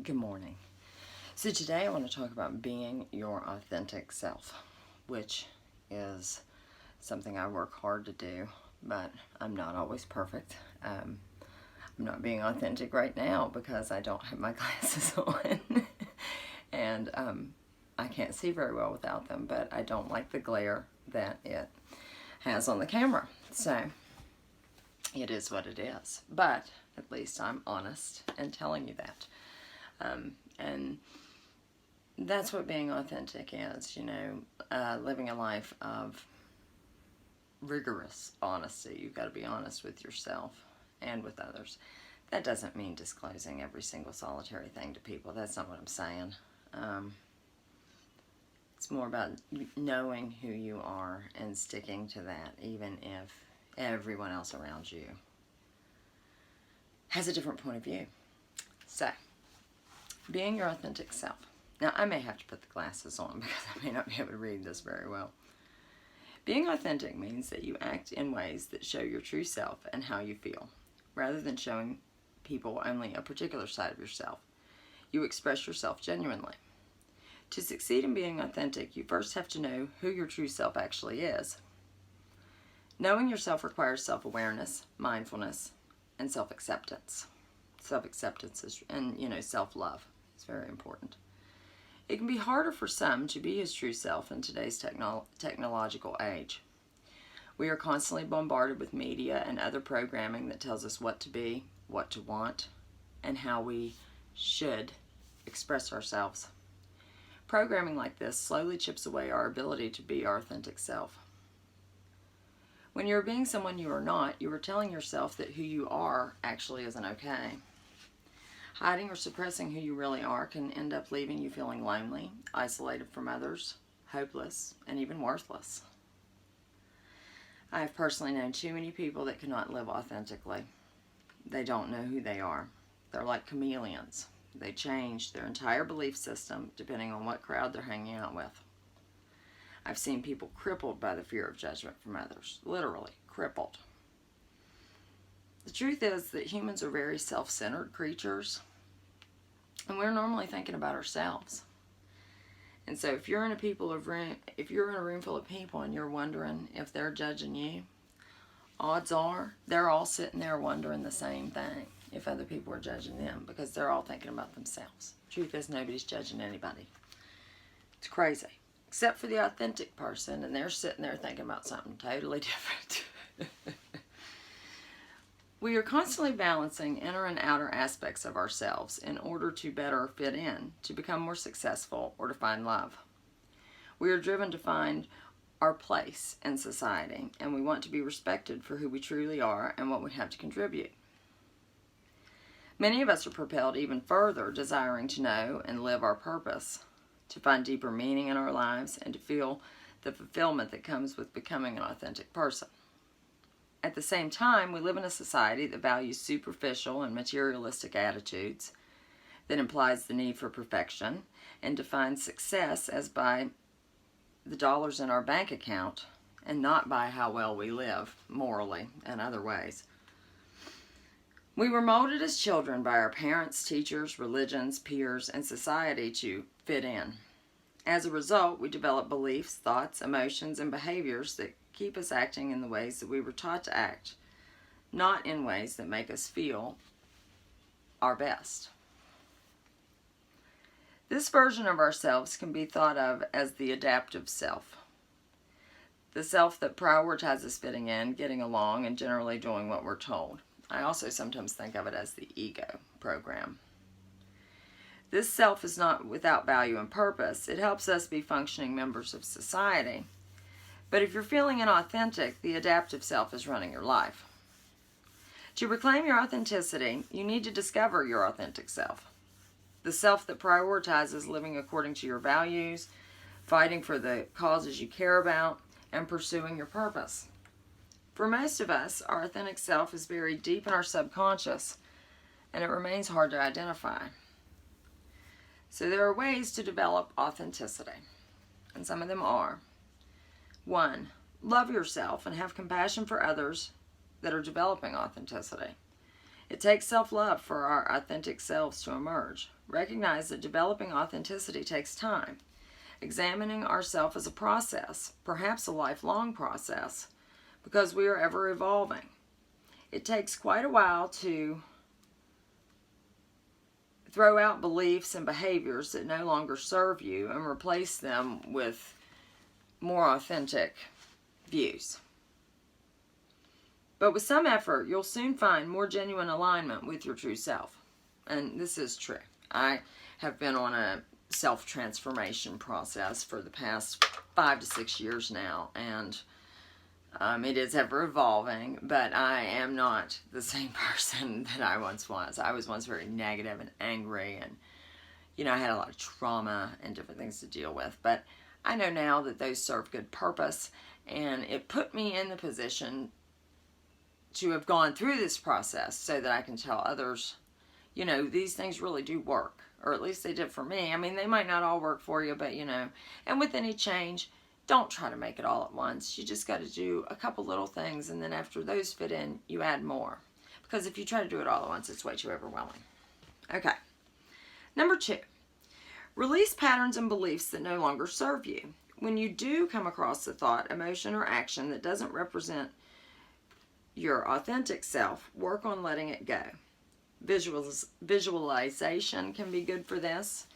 Good morning. So today I want to talk about being your authentic self, which is something I work hard to do, but I'm not always perfect. I'm not being authentic right now because I don't have my glasses on and I can't see very well without them, but I don't like the glare that it has on the camera. So it is what it is, but at least I'm honest in telling you that. And that's what being authentic is, living a life of rigorous honesty. You've got to be honest with yourself and with others. That doesn't mean disclosing every single solitary thing to people. That's not what I'm saying. It's more about knowing who you are and sticking to that, even if everyone else around you has a different point of view. So, being your authentic self. Now, I may have to put the glasses on because I may not be able to read this very well. Being authentic means that you act in ways that show your true self and how you feel, rather than showing people only a particular side of yourself. You express yourself genuinely. To succeed in being authentic, you first have to know who your true self actually is. Knowing yourself requires self-awareness, mindfulness, and self-acceptance. Self-acceptance is, and self-love. It's very important. It can be harder for some to be his true self in today's technological age. We are constantly bombarded with media and other programming that tells us what to be, what to want, and how we should express ourselves. Programming like this slowly chips away our ability to be our authentic self. When you're being someone you are not, you are telling yourself that who you are actually isn't okay. Hiding or suppressing who you really are can end up leaving you feeling lonely, isolated from others, hopeless, and even worthless. I have personally known too many people that cannot live authentically. They don't know who they are. They're like chameleons. They change their entire belief system depending on what crowd they're hanging out with. I've seen people crippled by the fear of judgment from others, literally crippled. The truth is that humans are very self-centered creatures, and we're normally thinking about ourselves. And so if you're in a room full of people and you're wondering if they're judging you, odds are they're all sitting there wondering the same thing if other people are judging them, because they're all thinking about themselves. Truth is, nobody's judging anybody. It's crazy. Except for the authentic person, and they're sitting there thinking about something totally different. We are constantly balancing inner and outer aspects of ourselves in order to better fit in, to become more successful, or to find love. We are driven to find our place in society, and we want to be respected for who we truly are and what we have to contribute. Many of us are propelled even further, desiring to know and live our purpose, to find deeper meaning in our lives, and to feel the fulfillment that comes with becoming an authentic person. At the same time, we live in a society that values superficial and materialistic attitudes, that implies the need for perfection, and defines success as by the dollars in our bank account and not by how well we live morally and other ways. We were molded as children by our parents, teachers, religions, peers, and society to fit in. As a result, we develop beliefs, thoughts, emotions, and behaviors that keep us acting in the ways that we were taught to act, not in ways that make us feel our best. This version of ourselves can be thought of as the adaptive self. The self that prioritizes fitting in, getting along, and generally doing what we're told. I also sometimes think of it as the ego program. This self is not without value and purpose. It helps us be functioning members of society. But if you're feeling inauthentic, the adaptive self is running your life. To reclaim your authenticity, you need to discover your authentic self. The self that prioritizes living according to your values, fighting for the causes you care about, and pursuing your purpose. For most of us, our authentic self is buried deep in our subconscious, and it remains hard to identify. So there are ways to develop authenticity, and some of them are: 1. Love yourself and have compassion for others that are developing authenticity. It takes self-love for our authentic selves to emerge. Recognize that developing authenticity takes time. Examining ourselves is a process, perhaps a lifelong process, because we are ever evolving. It takes quite a while to throw out beliefs and behaviors that no longer serve you and replace them with more authentic views. But with some effort, you'll soon find more genuine alignment with your true self. And this is true. I have been on a self-transformation process for the past 5 to 6 years now, and it is ever evolving, but I am not the same person that I once was. I was once very negative and angry, and I had a lot of trauma and different things to deal with, but I know now that those serve good purpose, and it put me in the position to have gone through this process so that I can tell others, these things really do work, or at least they did for me. I mean, they might not all work for you, but and with any change, don't try to make it all at once. You just got to do a couple little things, and then after those fit in, you add more. Because if you try to do it all at once, it's way too overwhelming. Okay. Number 2, release patterns and beliefs that no longer serve you. When you do come across a thought, emotion, or action that doesn't represent your authentic self, work on letting it go. Visualization can be good for this.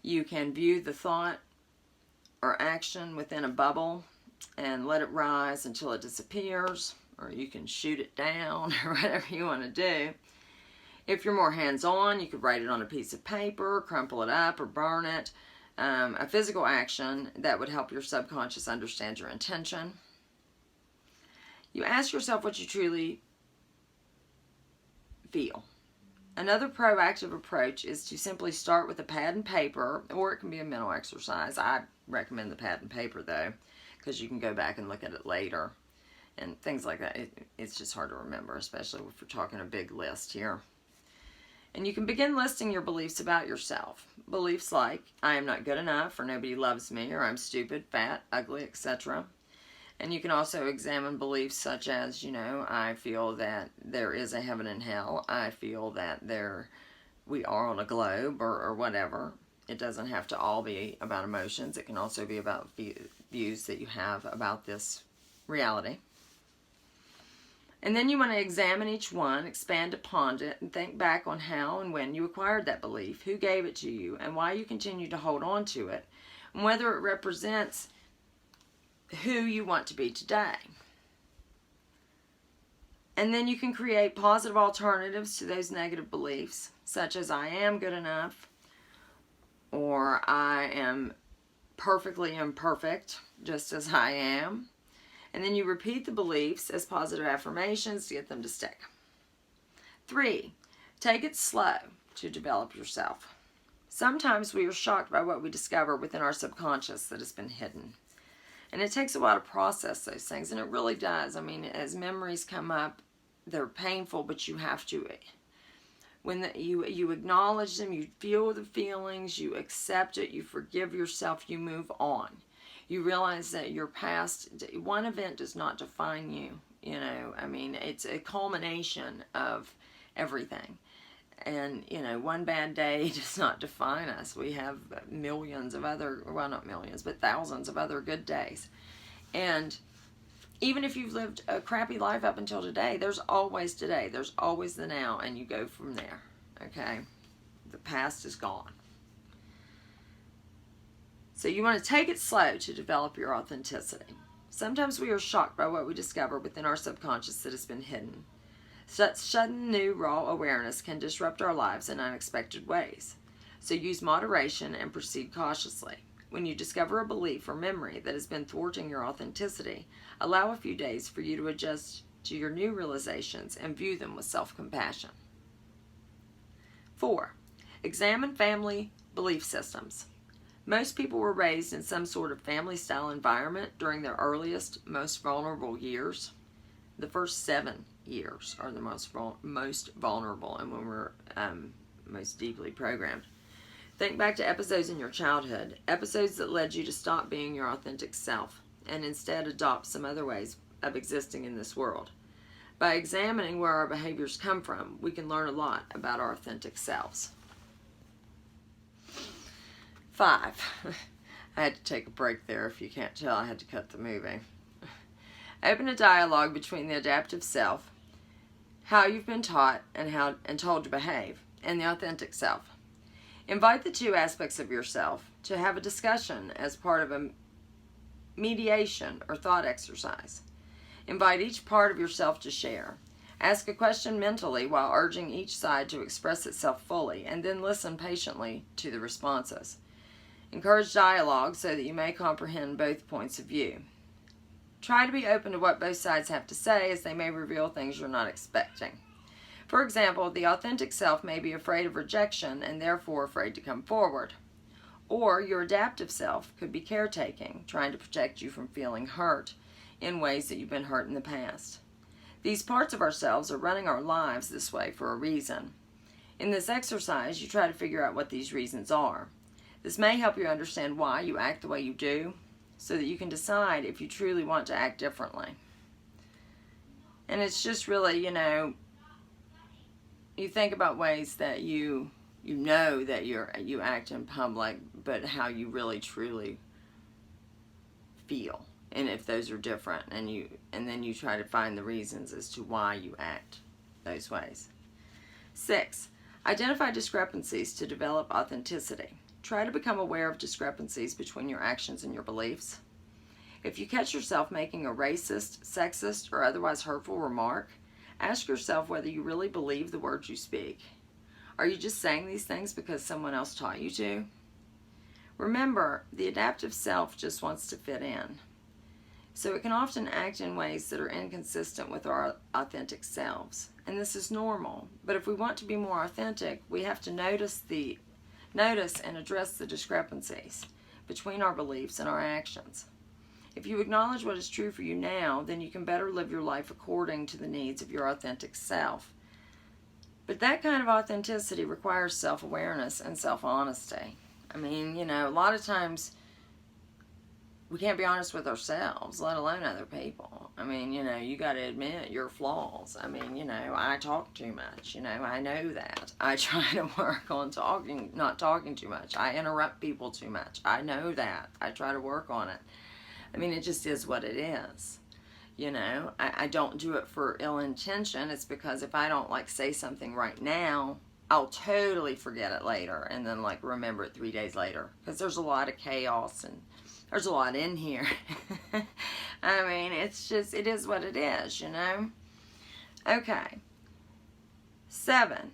You can view the thought or action within a bubble and let it rise until it disappears, or you can shoot it down, or whatever you want to do. If you're more hands-on, you could write it on a piece of paper, crumple it up, or burn it. A physical action that would help your subconscious understand your intention. You ask yourself what you truly feel. Another proactive approach is to simply start with a pad and paper, or it can be a mental exercise. I recommend the pad and paper, though, because you can go back and look at it later and things like that. It's just hard to remember, especially if we're talking a big list here. And you can begin listing your beliefs about yourself. Beliefs like, I am not good enough, or nobody loves me, or I'm stupid, fat, ugly, etc. And you can also examine beliefs such as, I feel that there is a heaven and hell. I feel that we are on a globe, or whatever. It doesn't have to all be about emotions. It can also be about views that you have about this reality. And then you want to examine each one, expand upon it, and think back on how and when you acquired that belief, who gave it to you, and why you continue to hold on to it, and whether it represents who you want to be today. And then you can create positive alternatives to those negative beliefs, such as I am good enough, or I am perfectly imperfect, just as I am. And then you repeat the beliefs as positive affirmations to get them to stick. 3, take it slow to develop yourself. Sometimes we are shocked by what we discover within our subconscious that has been hidden. And it takes a while to process those things, and it really does. I mean, as memories come up, they're painful, but you have to. When you acknowledge them, you feel the feelings, you accept it, you forgive yourself, you move on. You realize that your past, one event does not define you. I mean, it's a culmination of everything. And, one bad day does not define us. We have millions of other, well, not millions, but thousands of other good days. And even if you've lived a crappy life up until today, there's always today. There's always the now, and you go from there, okay? The past is gone. So you want to take it slow to develop your authenticity. Sometimes we are shocked by what we discover within our subconscious that has been hidden. Such sudden new raw awareness can disrupt our lives in unexpected ways. So use moderation and proceed cautiously. When you discover a belief or memory that has been thwarting your authenticity, allow a few days for you to adjust to your new realizations and view them with self-compassion. 4, examine family belief systems. Most people were raised in some sort of family-style environment during their earliest, most vulnerable years. The first 7 years are the most vulnerable, and when we're most deeply programmed. Think back to episodes in your childhood, episodes that led you to stop being your authentic self and instead adopt some other ways of existing in this world. By examining where our behaviors come from, we can learn a lot about our authentic selves. 5. I had to take a break there. If you can't tell, I had to cut the movie. Open a dialogue between the adaptive self, how you've been taught and told to behave, and the authentic self. Invite the two aspects of yourself to have a discussion as part of a mediation or thought exercise. Invite each part of yourself to share. Ask a question mentally while urging each side to express itself fully, and then listen patiently to the responses. Encourage dialogue so that you may comprehend both points of view. Try to be open to what both sides have to say, as they may reveal things you're not expecting. For example, the authentic self may be afraid of rejection and therefore afraid to come forward. Or your adaptive self could be caretaking, trying to protect you from feeling hurt in ways that you've been hurt in the past. These parts of ourselves are running our lives this way for a reason. In this exercise, you try to figure out what these reasons are. This may help you understand why you act the way you do, so that you can decide if you truly want to act differently. And it's just really, you think about ways that you know that you act in public, but how you really truly feel, and if those are different, and then you try to find the reasons as to why you act those ways. 6. Identify discrepancies to develop authenticity. Try to become aware of discrepancies between your actions and your beliefs. If you catch yourself making a racist, sexist, or otherwise hurtful remark, ask yourself whether you really believe the words you speak. Are you just saying these things because someone else taught you to? Remember, the adaptive self just wants to fit in. So it can often act in ways that are inconsistent with our authentic selves. And this is normal. But if we want to be more authentic, we have to notice and address the discrepancies between our beliefs and our actions. If you acknowledge what is true for you now, then you can better live your life according to the needs of your authentic self. But that kind of authenticity requires self-awareness and self-honesty. I mean, a lot of times we can't be honest with ourselves, let alone other people. I mean, you got to admit your flaws. I mean, I talk too much. I know that. I try to work on not talking too much. I interrupt people too much. I know that. I try to work on it. I mean, it just is what it is. I don't do it for ill intention. It's because if I don't say something right now, I'll totally forget it later and then remember it 3 days later, because there's a lot of chaos and there's a lot in here. I mean, it is what it is, Okay. 7.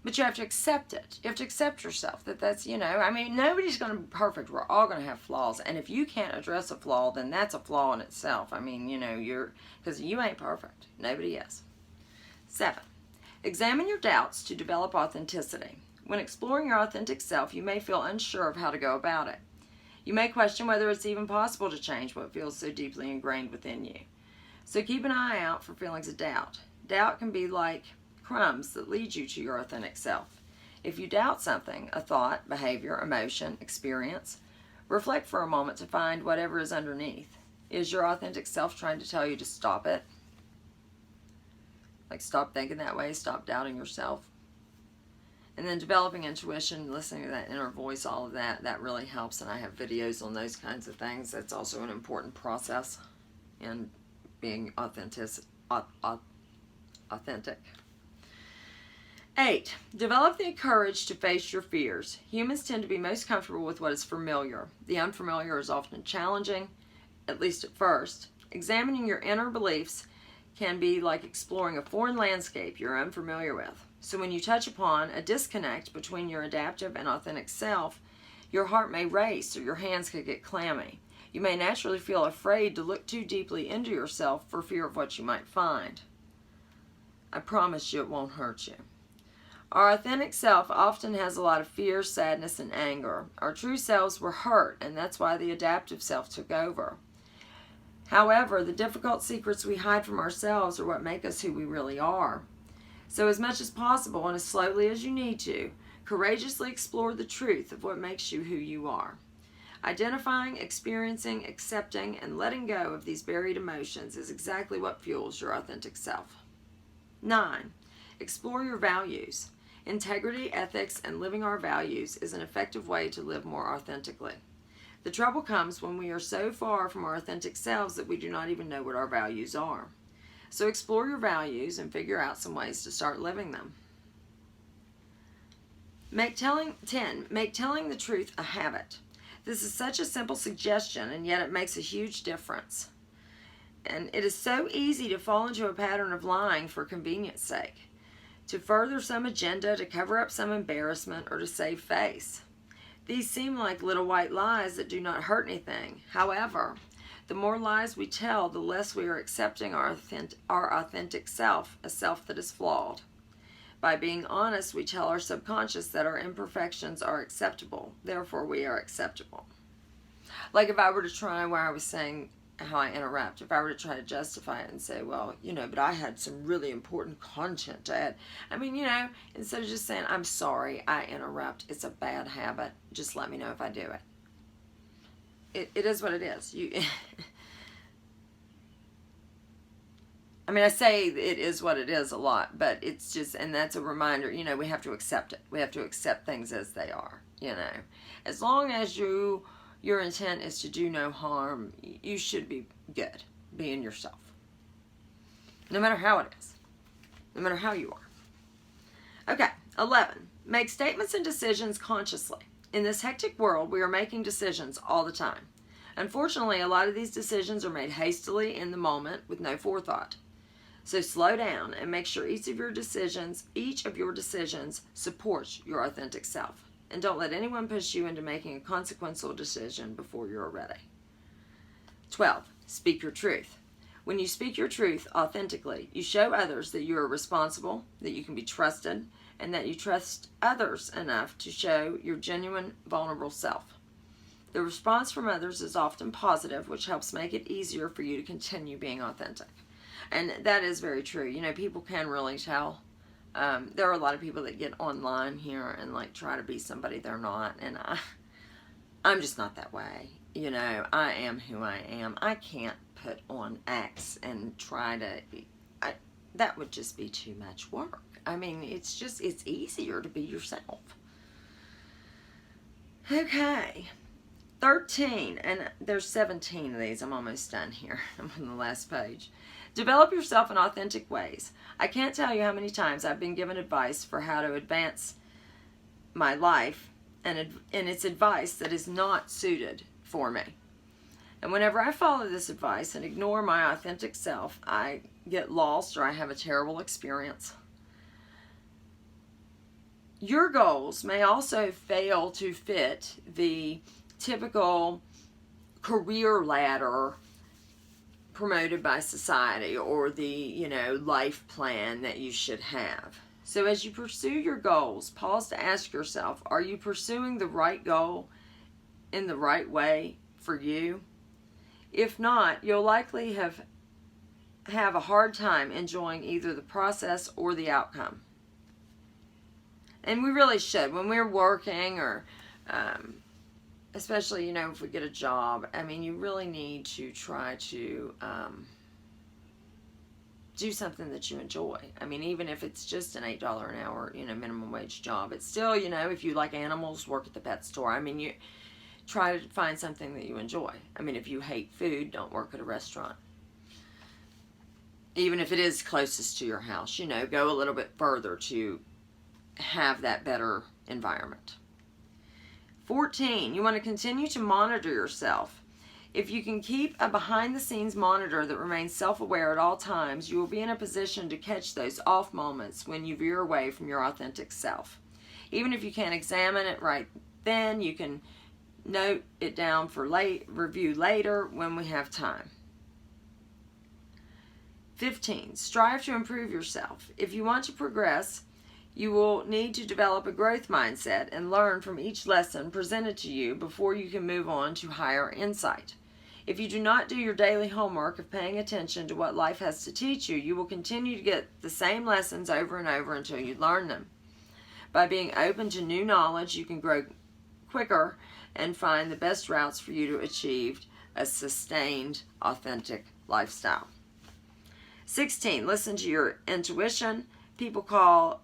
But you have to accept it. You have to accept yourself. That's, I mean, nobody's going to be perfect. We're all going to have flaws. And if you can't address a flaw, then that's a flaw in itself. I mean, because you ain't perfect. Nobody is. 7. Examine your doubts to develop authenticity. When exploring your authentic self, you may feel unsure of how to go about it. You may question whether it's even possible to change what feels so deeply ingrained within you. So keep an eye out for feelings of doubt. Doubt can be like crumbs that lead you to your authentic self. If you doubt something, a thought, behavior, emotion, experience, reflect for a moment to find whatever is underneath. Is your authentic self trying to tell you to stop it? Stop thinking that way, stop doubting yourself. And then developing intuition, listening to that inner voice, all of that really helps. And I have videos on those kinds of things. That's also an important process in being authentic. 8. Develop the courage to face your fears. Humans tend to be most comfortable with what is familiar. The unfamiliar is often challenging, at least at first. Examining your inner beliefs can be like exploring a foreign landscape you're unfamiliar with. So when you touch upon a disconnect between your adaptive and authentic self, your heart may race or your hands could get clammy. You may naturally feel afraid to look too deeply into yourself for fear of what you might find. I promise you it won't hurt you. Our authentic self often has a lot of fear, sadness, and anger. Our true selves were hurt, and that's why the adaptive self took over. However, the difficult secrets we hide from ourselves are what make us who we really are. So as much as possible and as slowly as you need to, courageously explore the truth of what makes you who you are. Identifying, experiencing, accepting, and letting go of these buried emotions is exactly what fuels your authentic self. 9. Explore your values. Integrity, ethics, and living our values is an effective way to live more authentically. The trouble comes when we are so far from our authentic selves that we do not even know what our values are. So explore your values and figure out some ways to start living them. 10. Make telling the truth a habit. This is such a simple suggestion, and yet it makes a huge difference. And it is so easy to fall into a pattern of lying for convenience sake, to further some agenda, to cover up some embarrassment, or to save face. These seem like little white lies that do not hurt anything. However, the more lies we tell, the less we are accepting our authentic self, a self that is flawed. By being honest, we tell our subconscious that our imperfections are acceptable. Therefore, we are acceptable. Like if I were to try, where I was saying how I interrupt, if I were to try to justify it and say, well, but I had some really important content to add. I mean, instead of just saying, I'm sorry, I interrupt, it's a bad habit, just let me know if I do it. It is what it is. I mean, I say it is what it is a lot, but it's just, and that's a reminder, we have to accept it. We have to accept things as they are, As long as your intent is to do no harm, you should be good being yourself. No matter how it is. No matter how you are. Okay, 11. Make statements and decisions consciously. In this hectic world, we are making decisions all the time. Unfortunately, a lot of these decisions are made hastily in the moment with no forethought. So slow down and make sure each of your decisions supports your authentic self. And don't let anyone push you into making a consequential decision before you're ready. 12. Speak your truth. When you speak your truth authentically, you show others that you are responsible, that you can be trusted, and that you trust others enough to show your genuine, vulnerable self. The response from others is often positive, which helps make it easier for you to continue being authentic. And that is very true. People can really tell. There are a lot of people that get online here and try to be somebody they're not, and I'm just not that way. I am who I am. I can't put on acts and try to. That would just be too much work. I mean, it's easier to be yourself. Okay, 13, and there's 17 of these. I'm almost done here. I'm on the last page. Develop yourself in authentic ways. I can't tell you how many times I've been given advice for how to advance my life, and it's advice that is not suited for me. And whenever I follow this advice and ignore my authentic self, I get lost or I have a terrible experience. Your goals may also fail to fit the typical career ladder promoted by society, or the life plan that you should have. So as you pursue your goals, pause to ask yourself, are you pursuing the right goal in the right way for you? If not, you'll likely have a hard time enjoying either the process or the outcome. And we really should, when we're working, or especially, if we get a job, I mean, you really need to try to do something that you enjoy. I mean, even if it's just an $8 an hour, minimum wage job, it's still, if you like animals, work at the pet store. I mean, you try to find something that you enjoy. I mean, if you hate food, don't work at a restaurant. Even if it is closest to your house, go a little bit further to have that better environment. 14, you want to continue to monitor yourself. If you can keep a behind-the-scenes monitor that remains self-aware at all times, you will be in a position to catch those off moments when you veer away from your authentic self. Even if you can't examine it right then, you can note it down for review later when we have time. 15, strive to improve yourself. If you want to progress, you will need to develop a growth mindset and learn from each lesson presented to you before you can move on to higher insight. If you do not do your daily homework of paying attention to what life has to teach you, you will continue to get the same lessons over and over until you learn them. By being open to new knowledge, you can grow quicker and find the best routes for you to achieve a sustained, authentic lifestyle. 16, listen to your intuition. People call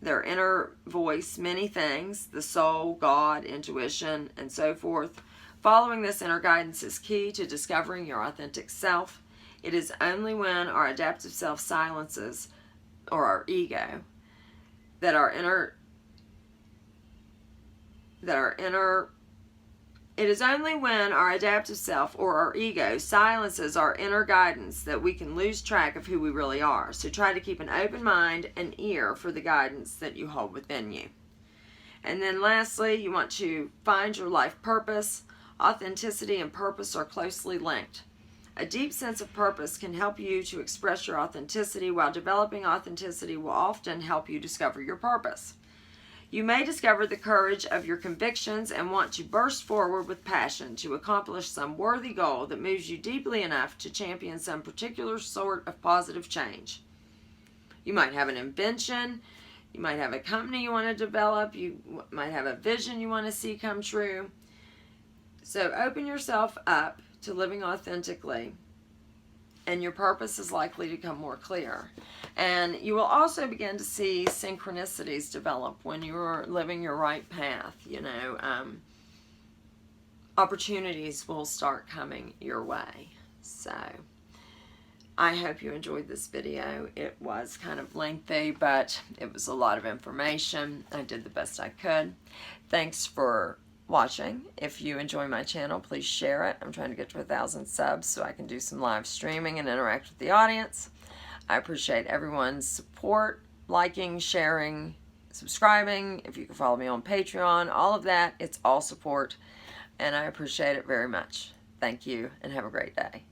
their inner voice many things: the soul, God, intuition, and so forth. Following this inner guidance is key to discovering your authentic self. It is only when our adaptive self silences, or our ego, it is only when our adaptive self or our ego silences our inner guidance that we can lose track of who we really are. So try to keep an open mind and ear for the guidance that you hold within you. And then lastly, you want to find your life purpose. Authenticity and purpose are closely linked. A deep sense of purpose can help you to express your authenticity, while developing authenticity will often help you discover your purpose. You may discover the courage of your convictions and want to burst forward with passion to accomplish some worthy goal that moves you deeply enough to champion some particular sort of positive change. You might have an invention, you might have a company you want to develop, you might have a vision you want to see come true. So open yourself up to living authentically, and your purpose is likely to become more clear. And you will also begin to see synchronicities develop when you're living your right path. Opportunities will start coming your way. So I hope you enjoyed this video. It was kind of lengthy, but it was a lot of information. I did the best I could. Thanks for watching. If you enjoy my channel, please share it. I'm trying to get to 1,000 subs so I can do some live streaming and interact with the audience. I appreciate everyone's support, liking, sharing, subscribing. If you can follow me on Patreon, all of that, it's all support, and I appreciate it very much. Thank you, and have a great day.